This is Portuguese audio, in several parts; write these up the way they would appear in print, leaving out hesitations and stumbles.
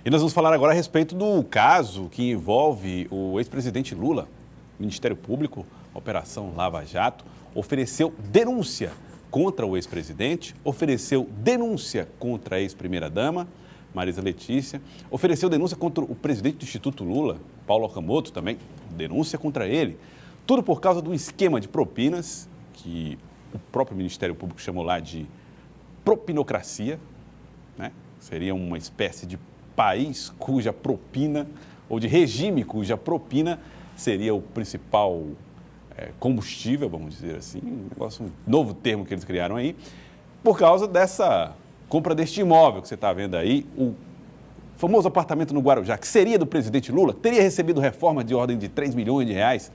E nós vamos falar agora a respeito do caso que envolve o ex-presidente Lula. O Ministério Público, Operação Lava Jato, ofereceu denúncia contra o ex-presidente, ofereceu denúncia contra a ex-primeira-dama, Marisa Letícia, ofereceu denúncia contra o presidente do Instituto Lula, Paulo Okamoto, também, denúncia contra ele. Tudo por causa do esquema de propinas, que o próprio Ministério Público chamou lá de propinocracia, né? Seria uma espécie de país cuja propina, ou de regime cuja propina seria o principal combustível, vamos dizer assim, um novo termo que eles criaram aí, por causa dessa compra deste imóvel que você está vendo aí, o famoso apartamento no Guarujá, que seria do presidente Lula, teria recebido reforma de ordem de 3 milhões de reais,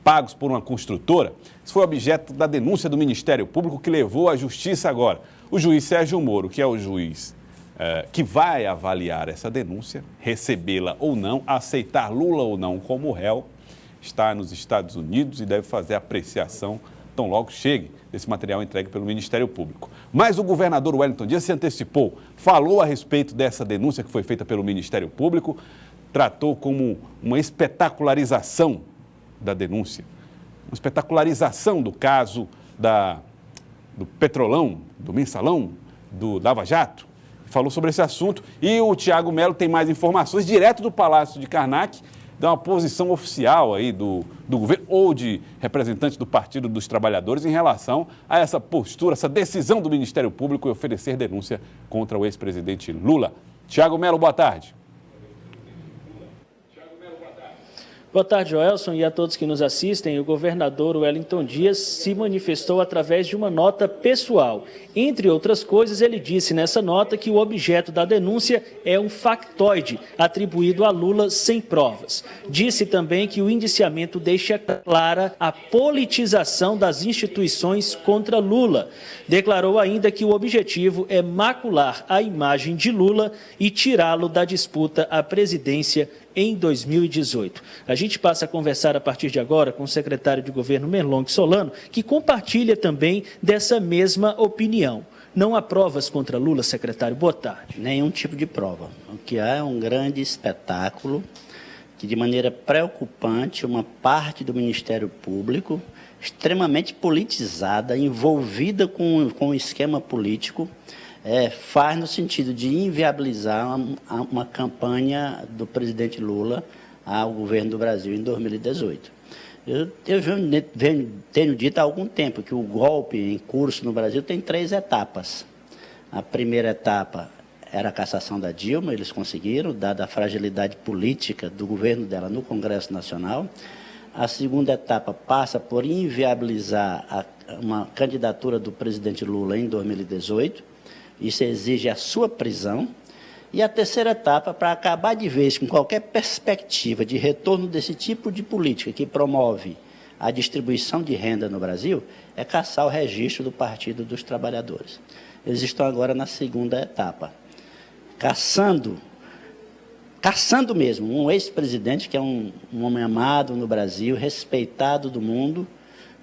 pagos por uma construtora. Isso foi objeto da denúncia do Ministério Público que levou à justiça agora. O juiz Sérgio Moro, que é o juiz que vai avaliar essa denúncia, recebê-la ou não, aceitar Lula ou não como réu, está nos Estados Unidos e deve fazer apreciação tão logo chegue desse material entregue pelo Ministério Público. Mas o governador Wellington Dias se antecipou, falou a respeito dessa denúncia que foi feita pelo Ministério Público, tratou como uma espetacularização da denúncia, uma espetacularização do caso do Petrolão, do Mensalão, do Lava Jato. Falou sobre esse assunto e o Tiago Melo tem mais informações direto do Palácio de Karnak, dá uma posição oficial aí do governo ou de representante do Partido dos Trabalhadores em relação a essa postura, essa decisão do Ministério Público em oferecer denúncia contra o ex-presidente Lula. Tiago Melo, boa tarde. Boa tarde, Joelson, e a todos que nos assistem. O governador Wellington Dias se manifestou através de uma nota pessoal. Entre outras coisas, ele disse nessa nota que o objeto da denúncia é um factoide atribuído a Lula sem provas. Disse também que o indiciamento deixa clara a politização das instituições contra Lula. Declarou ainda que o objetivo é macular a imagem de Lula e tirá-lo da disputa à presidência em 2018. A gente passa a conversar a partir de agora com o secretário de governo Merlong Solano, que compartilha também dessa mesma opinião. Não há provas contra Lula, secretário? Boa tarde. Nenhum tipo de prova. O que há é um grande espetáculo que, de maneira preocupante, uma parte do Ministério Público, extremamente politizada, envolvida com o esquema político, faz no sentido de inviabilizar uma campanha do presidente Lula ao governo do Brasil em 2018. Eu tenho dito há algum tempo que o golpe em curso no Brasil tem 3 etapas. A primeira etapa era a cassação da Dilma, eles conseguiram, dada a fragilidade política do governo dela no Congresso Nacional. A segunda etapa passa por inviabilizar uma candidatura do presidente Lula em 2018. Isso exige a sua prisão. E a terceira etapa, para acabar de vez com qualquer perspectiva de retorno desse tipo de política que promove a distribuição de renda no Brasil, é cassar o registro do Partido dos Trabalhadores. Eles estão agora na segunda etapa, caçando mesmo um ex-presidente que é um homem amado no Brasil, respeitado do mundo,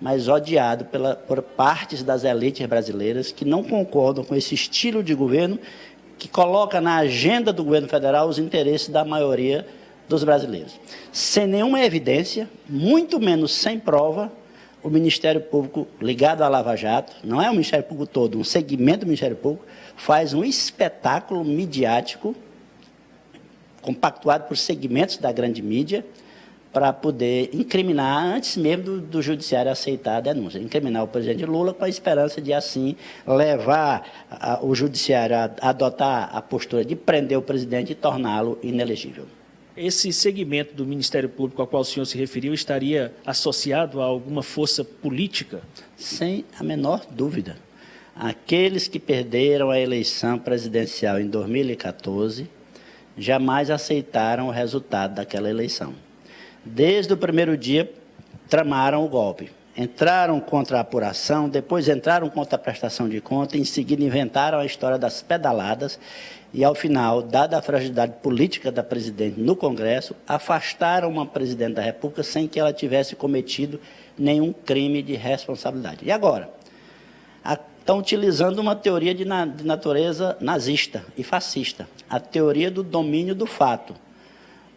mas odiado por partes das elites brasileiras que não concordam com esse estilo de governo que coloca na agenda do governo federal os interesses da maioria dos brasileiros. Sem nenhuma evidência, muito menos sem prova, o Ministério Público, ligado à Lava Jato, não é o Ministério Público todo, um segmento do Ministério Público, faz um espetáculo midiático, compactuado por segmentos da grande mídia, para poder incriminar, antes mesmo do judiciário aceitar a denúncia, incriminar o presidente Lula com a esperança de, assim, levar o judiciário a adotar a postura de prender o presidente e torná-lo inelegível. Esse segmento do Ministério Público ao qual o senhor se referiu estaria associado a alguma força política? Sem a menor dúvida. Aqueles que perderam a eleição presidencial em 2014 jamais aceitaram o resultado daquela eleição. Desde o primeiro dia, tramaram o golpe. Entraram contra a apuração, depois entraram contra a prestação de conta, em seguida inventaram a história das pedaladas e, ao final, dada a fragilidade política da presidente no Congresso, afastaram uma presidente da República sem que ela tivesse cometido nenhum crime de responsabilidade. E agora? estão utilizando uma teoria de natureza nazista e fascista, a teoria do domínio do fato.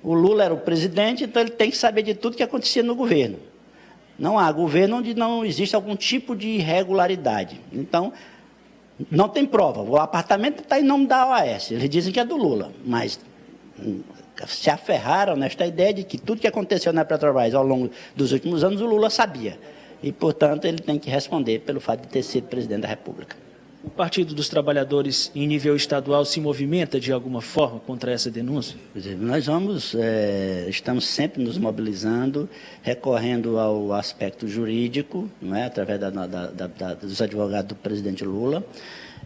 O Lula era o presidente, então ele tem que saber de tudo que acontecia no governo. Não há governo onde não existe algum tipo de irregularidade. Então, não tem prova. O apartamento está em nome da OAS, eles dizem que é do Lula, mas se aferraram nesta ideia de que tudo que aconteceu na Petrobras ao longo dos últimos anos, o Lula sabia. E, portanto, ele tem que responder pelo fato de ter sido presidente da República. O Partido dos Trabalhadores, em nível estadual, se movimenta de alguma forma contra essa denúncia? Nós estamos sempre nos mobilizando, recorrendo ao aspecto jurídico, não é? Através dos advogados do presidente Lula,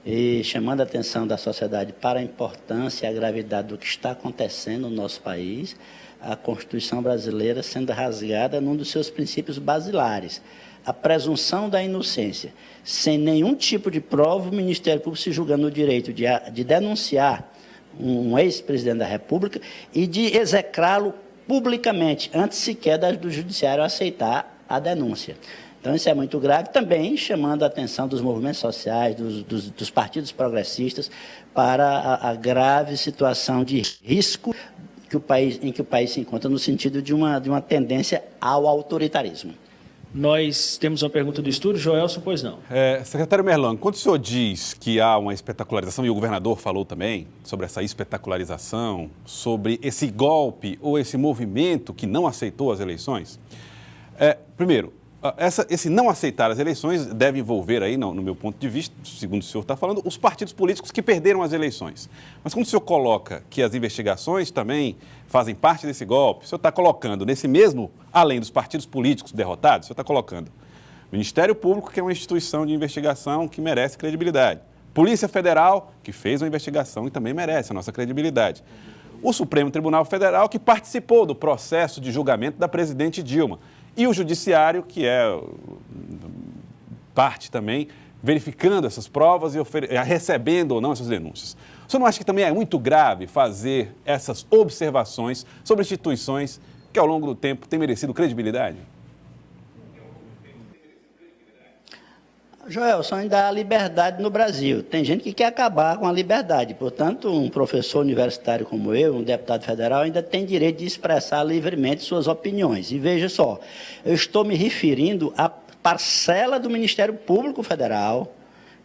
e chamando a atenção da sociedade para a importância e a gravidade do que está acontecendo no nosso país, a Constituição brasileira sendo rasgada num dos seus princípios basilares, a presunção da inocência. Sem nenhum tipo de prova, o Ministério Público se julga no direito de denunciar um ex-presidente da República e de execrá-lo publicamente, antes sequer do Judiciário aceitar a denúncia. Então, isso é muito grave, também chamando a atenção dos movimentos sociais, dos partidos progressistas, para a grave situação de risco em que o país se encontra, no sentido de uma tendência ao autoritarismo. Nós temos uma pergunta do estúdio. Joelson, pois não. Secretário Merlong, quando o senhor diz que há uma espetacularização, e o governador falou também sobre essa espetacularização, sobre esse golpe ou esse movimento que não aceitou as eleições, primeiro, esse não aceitar as eleições deve envolver aí, no meu ponto de vista, segundo o senhor está falando, os partidos políticos que perderam as eleições. Mas quando o senhor coloca que as investigações também fazem parte desse golpe, o senhor está colocando nesse mesmo, além dos partidos políticos derrotados, o senhor está colocando o Ministério Público, que é uma instituição de investigação que merece credibilidade. Polícia Federal, que fez uma investigação e também merece a nossa credibilidade. O Supremo Tribunal Federal, que participou do processo de julgamento da presidente Dilma. E o Judiciário, que é parte também, verificando essas provas e recebendo ou não essas denúncias. O senhor não acha que também é muito grave fazer essas observações sobre instituições que ao longo do tempo têm merecido credibilidade? Joelson, ainda há liberdade no Brasil. Tem gente que quer acabar com a liberdade. Portanto, um professor universitário como eu, um deputado federal, ainda tem direito de expressar livremente suas opiniões. E veja só, eu estou me referindo à parcela do Ministério Público Federal,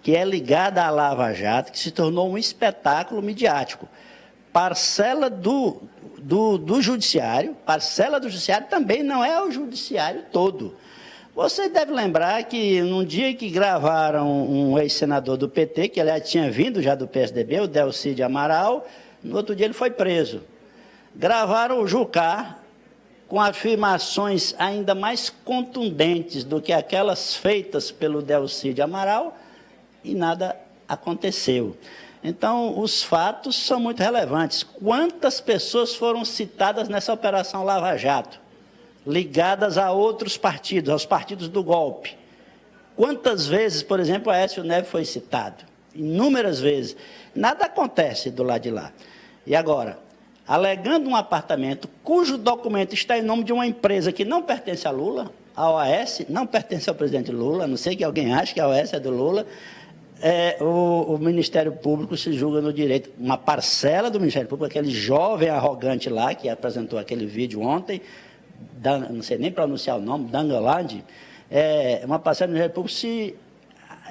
que é ligada à Lava Jato, que se tornou um espetáculo midiático. Parcela do Judiciário, parcela do Judiciário também não é o Judiciário todo. Você deve lembrar que num dia que gravaram um ex-senador do PT, que aliás tinha vindo já do PSDB, o Delcy Amaral, no outro dia ele foi preso. Gravaram o Jucá com afirmações ainda mais contundentes do que aquelas feitas pelo Delcy Amaral e nada aconteceu. Então, os fatos são muito relevantes. Quantas pessoas foram citadas nessa Operação Lava Jato? Ligadas a outros partidos, aos partidos do golpe. Quantas vezes, por exemplo, Aécio Neves foi citado? Inúmeras vezes. Nada acontece do lado de lá. E agora, alegando um apartamento cujo documento está em nome de uma empresa que não pertence a Lula, a OAS não pertence ao presidente Lula, a não sei que alguém ache que a OAS é do Lula, o Ministério Público se julga no direito, uma parcela do Ministério Público, aquele jovem arrogante lá que apresentou aquele vídeo ontem, não sei nem pronunciar o nome, Dangaland, uma parcela do Ministério Público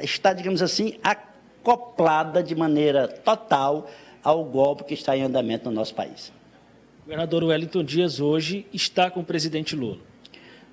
está, digamos assim, acoplada de maneira total ao golpe que está em andamento no nosso país. O governador Wellington Dias hoje está com o presidente Lula.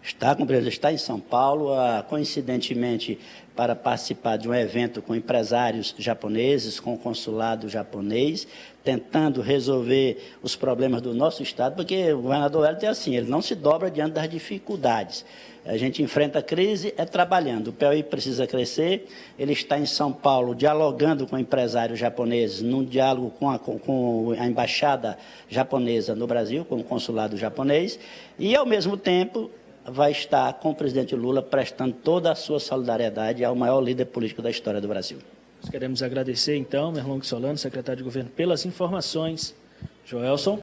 Está com o presidente, está em São Paulo, coincidentemente para participar de um evento com empresários japoneses, com o consulado japonês, tentando resolver os problemas do nosso Estado, porque o governador Wellington é assim, ele não se dobra diante das dificuldades. A gente enfrenta a crise trabalhando. O POI precisa crescer, ele está em São Paulo dialogando com empresários japoneses, num diálogo com a embaixada japonesa no Brasil, com o consulado japonês, e, ao mesmo tempo, vai estar com o presidente Lula prestando toda a sua solidariedade ao maior líder político da história do Brasil. Nós queremos agradecer, então, Merlong Solano, secretário de Governo, pelas informações. Joelson.